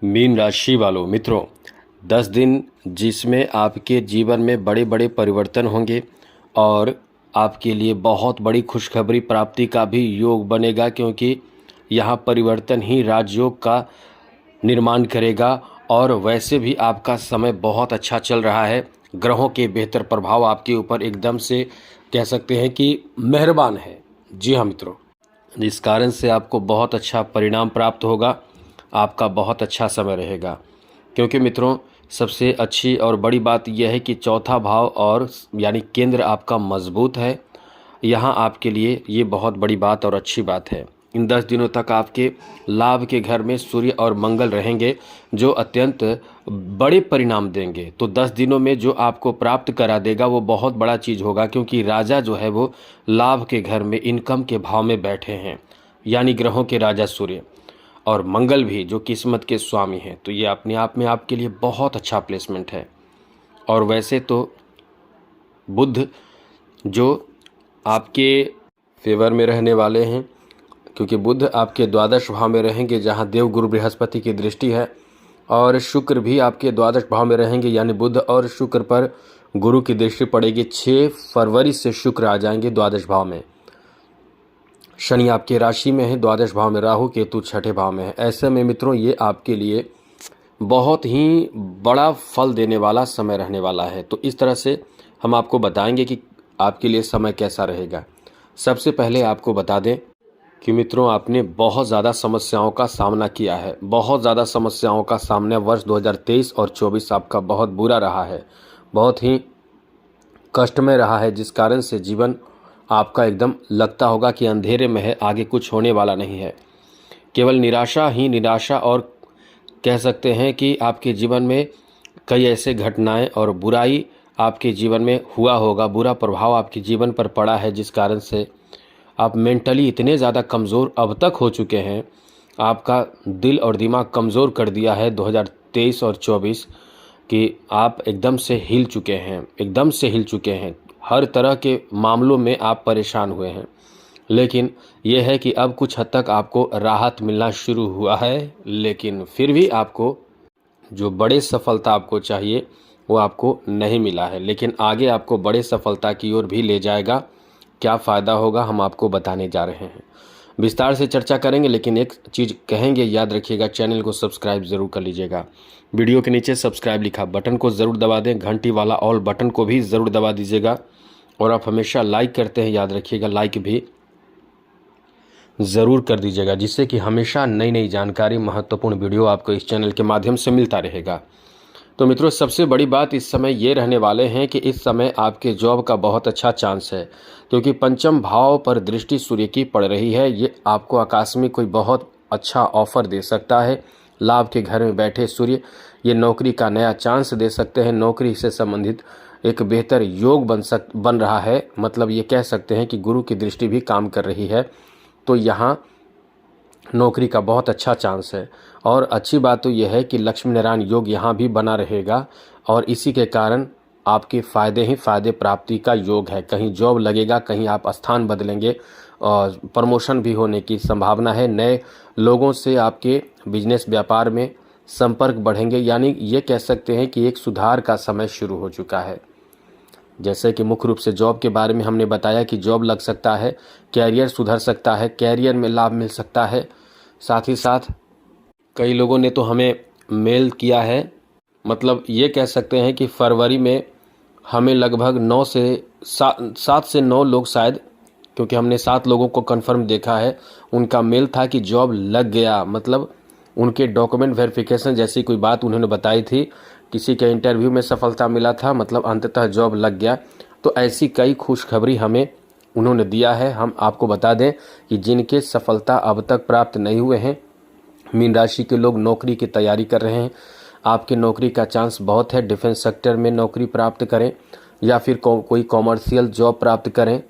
Mean राशि वालों मित्रों, 10 दिन जिसमें आपके जीवन में बड़े बड़े परिवर्तन होंगे और आपके लिए बहुत बड़ी खुशखबरी प्राप्ति का भी योग बनेगा, क्योंकि यहाँ परिवर्तन ही राजयोग का निर्माण करेगा। और वैसे भी आपका समय बहुत अच्छा चल रहा है। ग्रहों के बेहतर प्रभाव आपके ऊपर एकदम से कह सकते हैं कि मेहरबान है। जी हाँ मित्रों, जिस कारण से आपको बहुत अच्छा परिणाम प्राप्त होगा। आपका बहुत अच्छा समय रहेगा, क्योंकि मित्रों सबसे अच्छी और बड़ी बात यह है कि चौथा भाव और यानी केंद्र आपका मजबूत है। यहाँ आपके लिए ये बहुत बड़ी बात और अच्छी बात है। इन 10 दिनों तक आपके लाभ के घर में सूर्य और मंगल रहेंगे, जो अत्यंत बड़े परिणाम देंगे। तो 10 दिनों में जो आपको प्राप्त करा देगा वो बहुत बड़ा चीज़ होगा, क्योंकि राजा जो है वो लाभ के घर में इनकम के भाव में बैठे हैं, यानी ग्रहों के राजा सूर्य और मंगल भी जो किस्मत के स्वामी हैं। तो ये अपने आप में आपके लिए बहुत अच्छा प्लेसमेंट है। और वैसे तो बुध जो आपके फेवर में रहने वाले हैं, क्योंकि बुध आपके द्वादश भाव में रहेंगे, जहां देव गुरु बृहस्पति की दृष्टि है, और शुक्र भी आपके द्वादश भाव में रहेंगे, यानी बुध और शुक्र पर गुरु की दृष्टि पड़ेगी। 6 फरवरी से शुक्र आ जाएंगे द्वादश भाव में। शनि आपके राशि में है, द्वादश भाव में राहु केतु छठे भाव में है। ऐसे में मित्रों ये आपके लिए बहुत ही बड़ा फल देने वाला समय रहने वाला है। तो इस तरह से हम आपको बताएंगे कि आपके लिए समय कैसा रहेगा। सबसे पहले आपको बता दें कि मित्रों आपने बहुत ज़्यादा समस्याओं का सामना किया है। बहुत ज़्यादा समस्याओं का सामना वर्ष 2023 और 24 आपका बहुत बुरा रहा है, बहुत ही कष्टमय रहा है, जिस कारण से जीवन आपका एकदम लगता होगा कि अंधेरे में है, आगे कुछ होने वाला नहीं है। केवल निराशा ही निराशा, और कह सकते हैं कि आपके जीवन में कई ऐसे घटनाएं और बुराई आपके जीवन में हुआ होगा, बुरा प्रभाव आपके जीवन पर पड़ा है, जिस कारण से आप मेंटली इतने ज़्यादा कमज़ोर अब तक हो चुके हैं। आपका दिल और दिमाग कमज़ोर कर दिया है 2023 और 24 कि आप एकदम से हिल चुके हैं, एकदम से हिल चुके हैं। हर तरह के मामलों में आप परेशान हुए हैं। लेकिन यह है कि अब कुछ हद तक आपको राहत मिलना शुरू हुआ है, लेकिन फिर भी आपको जो बड़े सफलता आपको चाहिए वो आपको नहीं मिला है। लेकिन आगे आपको बड़े सफलता की ओर भी ले जाएगा। क्या फ़ायदा होगा हम आपको बताने जा रहे हैं, विस्तार से चर्चा करेंगे। लेकिन एक चीज़ कहेंगे, याद रखिएगा, चैनल को सब्सक्राइब ज़रूर कर लीजिएगा। वीडियो के नीचे सब्सक्राइब लिखा बटन को ज़रूर दबा दें, घंटी वाला ऑल बटन को भी ज़रूर दबा दीजिएगा। और आप हमेशा लाइक करते हैं, याद रखिएगा लाइक भी ज़रूर कर दीजिएगा, जिससे कि हमेशा नई नई जानकारी, महत्वपूर्ण वीडियो आपको इस चैनल के माध्यम से मिलता रहेगा। तो मित्रों सबसे बड़ी बात इस समय ये रहने वाले हैं कि इस समय आपके जॉब का बहुत अच्छा चांस है, क्योंकि पंचम भाव पर दृष्टि सूर्य की पड़ रही है। ये आपको आकस्मिक कोई बहुत अच्छा ऑफर दे सकता है। लाभ के घर में बैठे सूर्य ये नौकरी का नया चांस दे सकते हैं। नौकरी से संबंधित एक बेहतर योग बन रहा है। मतलब ये कह सकते हैं कि गुरु की दृष्टि भी काम कर रही है। तो यहाँ नौकरी का बहुत अच्छा चांस है। और अच्छी बात तो यह है कि लक्ष्मी नारायण योग यहाँ भी बना रहेगा, और इसी के कारण आपके फ़ायदे ही फ़ायदे प्राप्ति का योग है। कहीं जॉब लगेगा, कहीं आप स्थान बदलेंगे, और प्रमोशन भी होने की संभावना है। नए लोगों से आपके बिजनेस व्यापार में संपर्क बढ़ेंगे, यानी ये कह सकते हैं कि एक सुधार का समय शुरू हो चुका है। जैसे कि मुख्य रूप से जॉब के बारे में हमने बताया कि जॉब लग सकता है, कैरियर सुधर सकता है, कैरियर में लाभ मिल सकता है। साथ ही साथ कई लोगों ने तो हमें मेल किया है, मतलब ये कह सकते हैं कि फरवरी में हमें लगभग 7 से 9 लोग शायद, क्योंकि हमने 7 लोगों को कंफर्म देखा है, उनका मेल था कि जॉब लग गया। मतलब उनके डॉक्यूमेंट वेरिफिकेशन जैसी कोई बात उन्होंने बताई थी, किसी के इंटरव्यू में सफलता मिला था, मतलब अंततः जॉब लग गया। तो ऐसी कई खुशखबरी हमें उन्होंने दिया है। हम आपको बता दें कि जिनके सफलता अब तक प्राप्त नहीं हुए हैं, मीन राशि के लोग नौकरी की तैयारी कर रहे हैं, आपके नौकरी का चांस बहुत है। डिफेंस सेक्टर में नौकरी प्राप्त करें, या फिर कोई कॉमर्शियल जॉब प्राप्त करें,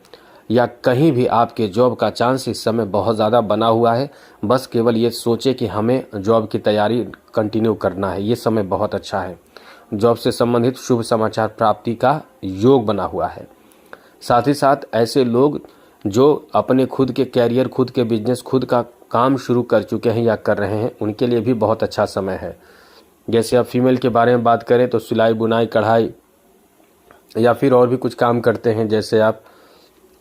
या कहीं भी आपके जॉब का चांस इस समय बहुत ज़्यादा बना हुआ है। बस केवल ये सोचे कि हमें जॉब की तैयारी कंटिन्यू करना है। ये समय बहुत अच्छा है। जॉब से संबंधित शुभ समाचार प्राप्ति का योग बना हुआ है। साथ ही साथ ऐसे लोग जो अपने खुद के कैरियर, खुद के बिजनेस, खुद का काम शुरू कर चुके हैं या कर रहे हैं, उनके लिए भी बहुत अच्छा समय है। जैसे आप फीमेल के बारे में बात करें तो सिलाई, बुनाई, कढ़ाई या फिर और भी कुछ काम करते हैं, जैसे आप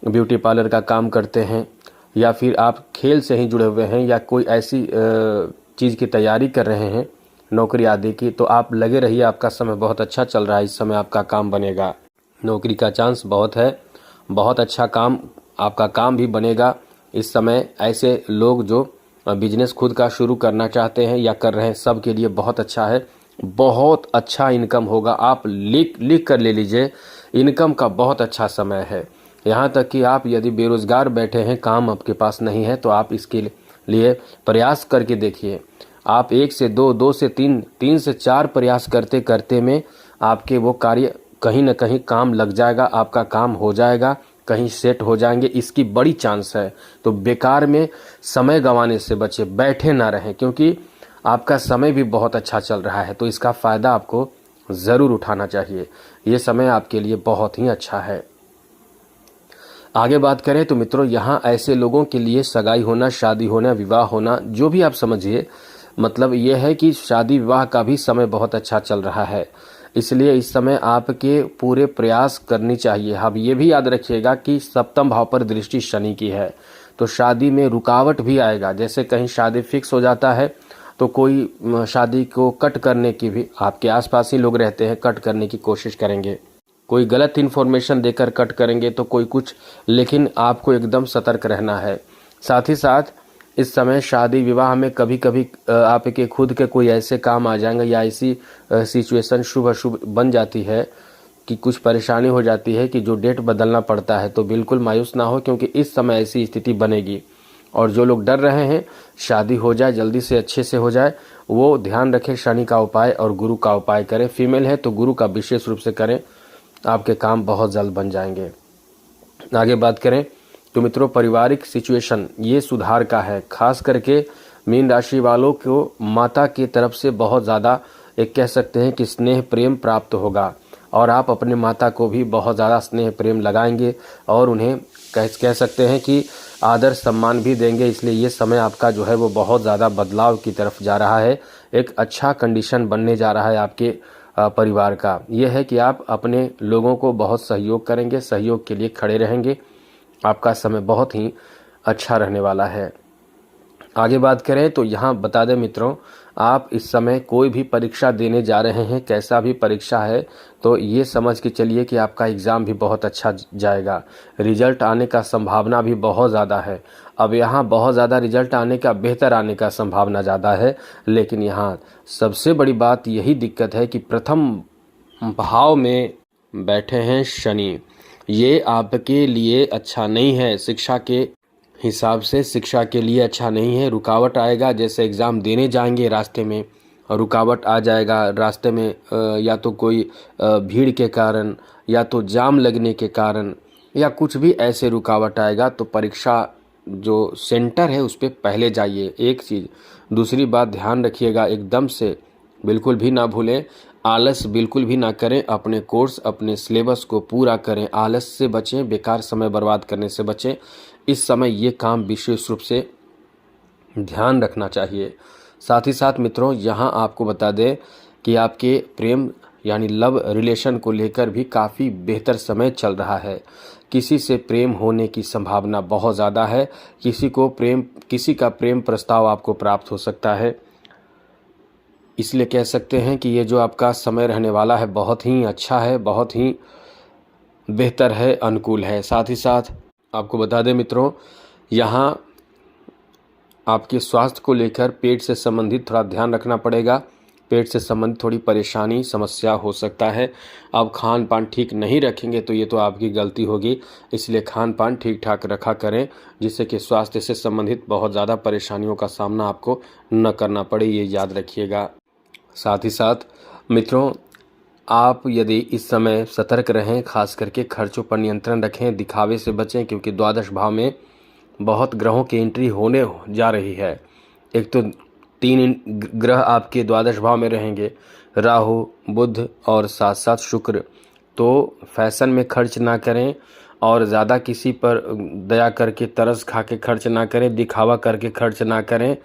ब्यूटी पार्लर का काम करते हैं या फिर आप खेल से ही जुड़े हुए हैं या कोई ऐसी चीज़ की तैयारी कर रहे हैं, नौकरी आदि की, तो आप लगे रहिए, आपका समय बहुत अच्छा चल रहा है। इस समय आपका काम बनेगा, नौकरी का चांस बहुत है, बहुत अच्छा काम, आपका काम भी बनेगा। इस समय ऐसे लोग जो बिजनेस खुद का शुरू करना चाहते हैं या कर रहे हैं, सब के लिए बहुत अच्छा है, बहुत अच्छा इनकम होगा। आप लिख कर ले लीजिए, इनकम का बहुत अच्छा समय है। यहाँ तक कि आप यदि बेरोजगार बैठे हैं, काम आपके पास नहीं है, तो आप इसके लिए प्रयास करके देखिए। आप 1 से 2, 2 से 3, 3 से 4 प्रयास करते करते में आपके वो कार्य कहीं ना कहीं काम लग जाएगा, आपका काम हो जाएगा, कहीं सेट हो जाएंगे, इसकी बड़ी चांस है। तो बेकार में समय गंवाने से बचे, बैठे ना रहें, क्योंकि आपका समय भी बहुत अच्छा चल रहा है, तो इसका फ़ायदा आपको ज़रूर उठाना चाहिए। ये समय आपके लिए बहुत ही अच्छा है। आगे बात करें तो मित्रों, यहाँ ऐसे लोगों के लिए सगाई होना, शादी होना, विवाह होना, जो भी आप समझिए, मतलब ये है कि शादी विवाह का भी समय बहुत अच्छा चल रहा है। इसलिए इस समय आपके पूरे प्रयास करनी चाहिए। अब ये भी याद रखिएगा कि सप्तम भाव पर दृष्टि शनि की है, तो शादी में रुकावट भी आएगा। जैसे कहीं शादी फिक्स हो जाता है तो कोई शादी को कट करने की भी, आपके आसपास ही लोग रहते हैं, कट करने की कोशिश करेंगे, कोई गलत इन्फॉर्मेशन देकर कट करेंगे तो कोई कुछ, लेकिन आपको एकदम सतर्क रहना है। साथ ही साथ इस समय शादी विवाह में कभी कभी आपके खुद के कोई ऐसे काम आ जाएंगे या ऐसी सिचुएशन शुभ अशुभ बन जाती है कि कुछ परेशानी हो जाती है कि जो डेट बदलना पड़ता है। तो बिल्कुल मायूस ना हो, क्योंकि इस समय ऐसी स्थिति बनेगी। और जो लोग डर रहे हैं शादी हो जाए, जल्दी से अच्छे से हो जाए, वो ध्यान रखें, शनि का उपाय और गुरु का उपाय करें। फीमेल है तो गुरु का विशेष रूप से करें, आपके काम बहुत जल्द बन जाएंगे। आगे बात करें तो मित्रों, पारिवारिक सिचुएशन ये सुधार का है। खास करके मीन राशि वालों को माता की तरफ से बहुत ज़्यादा, एक कह सकते हैं कि स्नेह प्रेम प्राप्त होगा, और आप अपने माता को भी बहुत ज़्यादा स्नेह प्रेम लगाएंगे और उन्हें कह सकते हैं कि आदर सम्मान भी देंगे। इसलिए ये समय आपका जो है वो बहुत ज़्यादा बदलाव की तरफ जा रहा है, एक अच्छा कंडीशन बनने जा रहा है आपके परिवार का। यह है कि आप अपने लोगों को बहुत सहयोग करेंगे, सहयोग के लिए खड़े रहेंगे, आपका समय बहुत ही अच्छा रहने वाला है। आगे बात करें तो यहाँ बता दें मित्रों, आप इस समय कोई भी परीक्षा देने जा रहे हैं, कैसा भी परीक्षा है, तो ये समझ के चलिए कि आपका एग्ज़ाम भी बहुत अच्छा जाएगा। रिजल्ट आने का संभावना भी बहुत ज़्यादा है। अब यहाँ बहुत ज़्यादा रिजल्ट आने का, बेहतर आने का संभावना ज़्यादा है, लेकिन यहाँ सबसे बड़ी बात यही दिक्कत है कि प्रथम भाव में बैठे हैं शनि। ये आपके लिए अच्छा नहीं है, शिक्षा के हिसाब से शिक्षा के लिए अच्छा नहीं है। रुकावट आएगा, जैसे एग्ज़ाम देने जाएंगे, रास्ते में रुकावट आ जाएगा, रास्ते में या तो कोई भीड़ के कारण या तो जाम लगने के कारण या कुछ भी ऐसे रुकावट आएगा। तो परीक्षा जो सेंटर है उस पर पहले जाइए, एक चीज़। दूसरी बात ध्यान रखिएगा, एकदम से बिल्कुल भी ना भूलें, आलस बिल्कुल भी ना करें, अपने कोर्स, अपने सिलेबस को पूरा करें, आलस से बचें, बेकार समय बर्बाद करने से बचें। इस समय ये काम विशेष रूप से ध्यान रखना चाहिए। साथ ही साथ मित्रों, यहाँ आपको बता दें कि आपके प्रेम यानी लव रिलेशन को लेकर भी काफ़ी बेहतर समय चल रहा है। किसी से प्रेम होने की संभावना बहुत ज़्यादा है, किसी का प्रेम प्रस्ताव आपको प्राप्त हो सकता है। इसलिए कह सकते हैं कि ये जो आपका समय रहने वाला है बहुत ही अच्छा है, बहुत ही बेहतर है, अनुकूल है। साथ ही साथ आपको बता दें मित्रों, यहाँ आपके स्वास्थ्य को लेकर पेट से संबंधित थोड़ा ध्यान रखना पड़ेगा। पेट से संबंधित थोड़ी परेशानी, समस्या हो सकता है। आप खान पान ठीक नहीं रखेंगे तो ये तो आपकी गलती होगी, इसलिए खान पान ठीक ठाक रखा करें, जिससे कि स्वास्थ्य से संबंधित बहुत ज़्यादा परेशानियों का सामना आपको न करना पड़े, ये याद रखिएगा। साथ ही साथ मित्रों, आप यदि इस समय सतर्क रहें, खास करके खर्चों पर नियंत्रण रखें, दिखावे से बचें, क्योंकि द्वादश भाव में बहुत ग्रहों की एंट्री होने जा रही है। एक तो 3 ग्रह आपके द्वादश भाव में रहेंगे, राहु, बुध और साथ साथ शुक्र। तो फैशन में खर्च ना करें और ज़्यादा किसी पर दया करके तरस खा के खर्च ना करें, दिखावा करके खर्च ना करें।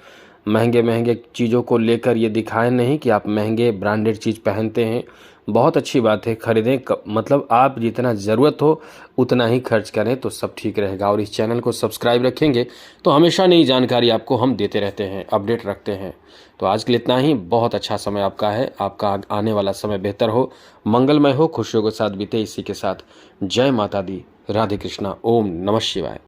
महंगे महंगे चीज़ों को लेकर ये दिखाएं नहीं कि आप महंगे ब्रांडेड चीज़ पहनते हैं। बहुत अच्छी बात है, खरीदें, मतलब आप जितना ज़रूरत हो उतना ही खर्च करें तो सब ठीक रहेगा। और इस चैनल को सब्सक्राइब रखेंगे तो हमेशा नई जानकारी आपको हम देते रहते हैं, अपडेट रखते हैं। तो आज के लिए इतना ही। बहुत अच्छा समय आपका है, आपका आने वाला समय बेहतर हो, मंगलमय हो, खुशियों के साथ बीते। इसी के साथ जय माता दी, राधे कृष्णा, ओम नमः शिवाय।